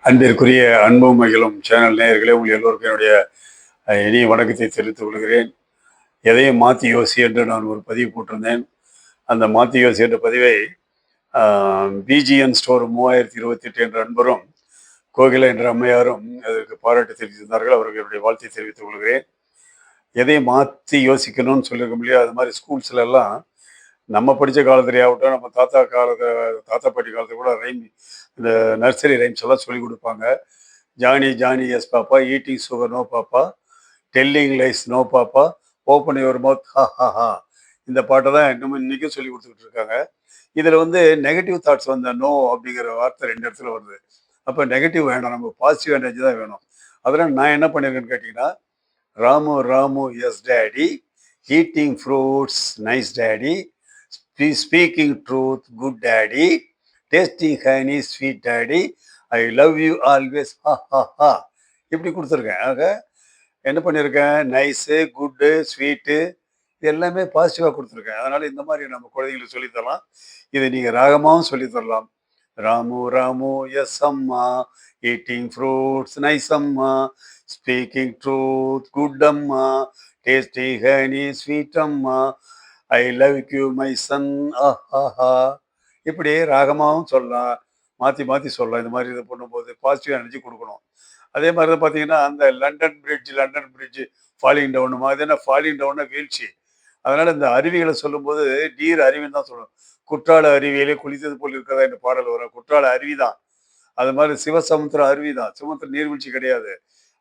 அன்பிற்குரிய அன்பும் மகிழும் சேனல் நேயர்களே, உங்கள் எல்லோருக்கும் என்னுடைய இனிய வணக்கத்தை தெரிவித்துக் கொள்கிறேன். எதையும் மாற்றி யோசி என்று நான் ஒரு பதிவு போட்டிருந்தேன். அந்த மாற்றி யோசி என்ற பதிவை பிஜிஎன் ஸ்டோர் 3028 என்ற அன்பரும், கோகிலா என்ற அம்மையாரும் அதற்கு பாராட்டு தெரிவித்திருந்தார்கள். அவர்களுடைய வாழ்த்தை தெரிவித்துக் கொள்கிறேன். எதையும் மாற்றி யோசிக்கணும்னு சொல்லியிருக்க முடியாது. அது மாதிரி ஸ்கூல்ஸ்ல எல்லாம் நம்ம படித்த காலத்துலேயே ஆகட்டும், நம்ம தாத்தா பாட்டி காலத்துல கூட இந்த நர்சரி ரைம்ஸ் எல்லாம் சொல்லி கொடுப்பாங்க. Johnny Johnny yes papa, eating sugar no papa, telling lies no papa, open your mouth ha ha ஹா. இந்த பாட்டை தான் இன்னைக்கும் சொல்லி கொடுத்துக்கிட்டு இருக்காங்க. இதில் வந்து நெகட்டிவ் தாட்ஸ் வந்த நோ அப்படிங்கிற வார்த்தை 2 இடத்துல வருது. அப்போ நெகட்டிவ் வேண்டாம், நம்ம பாசிட்டிவ் எனர்ஜி தான் வேணும். அதனால் நான் என்ன பண்ணியிருக்கேன்னு கேட்டிங்கன்னா, Ramu Ramu yes daddy, eating fruits nice daddy, speaking truth good daddy, tasting honey sweet daddy, I love you always ha ha ஹா. இப்படி கொடுத்துருக்கேன். ஆக என்ன பண்ணியிருக்கேன், நைஸு குட்டு ஸ்வீட்டு இது எல்லாமே பாசிட்டிவாக கொடுத்துருக்கேன். அதனால் இந்த மாதிரி நம்ம குழந்தைங்களுக்கு சொல்லித்தரலாம். இதை நீங்கள் ராகமாகவும் சொல்லித்தரலாம். ராமு ராமு எஸ் அம்மா, ஈட்டிங் ஃப்ரூட்ஸ் நைஸ் அம்மா, ஸ்பீக்கிங் ட்ரூத் குட் அம்மா, டேஸ்டி ஹனி ஸ்வீட் அம்மா, I love you my son ஆஹா. இப்படி ராகமாகவும் சொல்லலாம், மாற்றி மாற்றி சொல்லலாம். இந்த மாதிரி இது பண்ணும்போது பாசிட்டிவ் எனர்ஜி கொடுக்கணும். அதே மாதிரி தான் பார்த்தீங்கன்னா, அந்த லண்டன் பிரிட்ஜ் ஃபாலிங் டவுன் மாதிரி என்ன, ஃபாலிங் டவுன்னா வீழ்ச்சி. அதனால் இந்த அருவிகளை சொல்லும்போது நீர் அருவின்னு தான் சொல்லணும். குற்றால அருவியிலே குளித்தது போல் இருக்கிறதா இந்த பாடல் வரும். குற்றால அருவி தான். அது மாதிரி சிவசமுத்திரம் அருவி தான். சமுத்திர நீர்வீழ்ச்சி கிடையாது.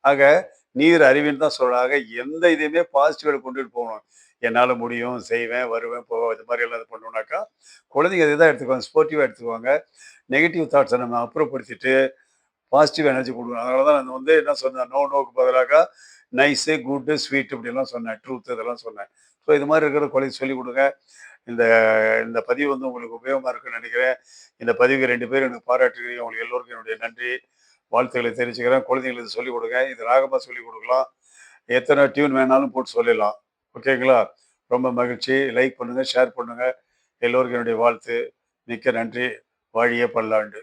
ஆக நீர் அருவின்னு தான் சொல்லணும். ஆக எந்த இதையுமே பாசிட்டிவாக கொண்டுட்டு போகணும். என்னால் முடியும், செய்வேன், வருவேன், போவேன், இது மாதிரி எல்லாம் இது பண்ணோம்னாக்கா குழந்தைங்க இதை தான் எடுத்துக்குவாங்க, ஸ்போர்ட்டிவாக எடுத்துக்குவாங்க. நெகட்டிவ் தாட்ஸை நம்ம அப்புறப்படுத்திட்டு பாசிட்டிவ் எனர்ஜி கொடுக்கணும். அதனால தான் நான் வந்து என்ன சொன்னேன், நோக்கு பதிலாக நைஸு குட்டு ஸ்வீட் இப்படிலாம் சொன்னேன், ட்ரூத் இதெல்லாம் சொன்னேன். ஸோ இது மாதிரி இருக்கிற குழந்தை சொல்லிக் கொடுங்க. இந்த இந்த பதிவு வந்து உங்களுக்கு உபயோகமாக இருக்குன்னு நினைக்கிறேன். இந்த பதிவுக்கு 2 பேர் எனக்கு பாராட்டுகிறீங்க. உங்களுக்கு எல்லோருக்கும் என்னுடைய நன்றி, வாழ்த்துக்களை தெரிவிச்சுக்கிறேன். குழந்தைங்களுக்கு சொல்லிக் கொடுங்க. இது ராகமாக சொல்லிக் கொடுக்கலாம். எத்தனை டியூன் வேணாலும் போட்டு சொல்லிடலாம். ஓகேங்களா? ரொம்ப மகிழ்ச்சி. லைக் பண்ணுங்கள், ஷேர் பண்ணுங்கள். எல்லோருக்கும் என்னுடைய வாழ்த்து. மிக்க நன்றி. வாழிய பல்லாண்டு.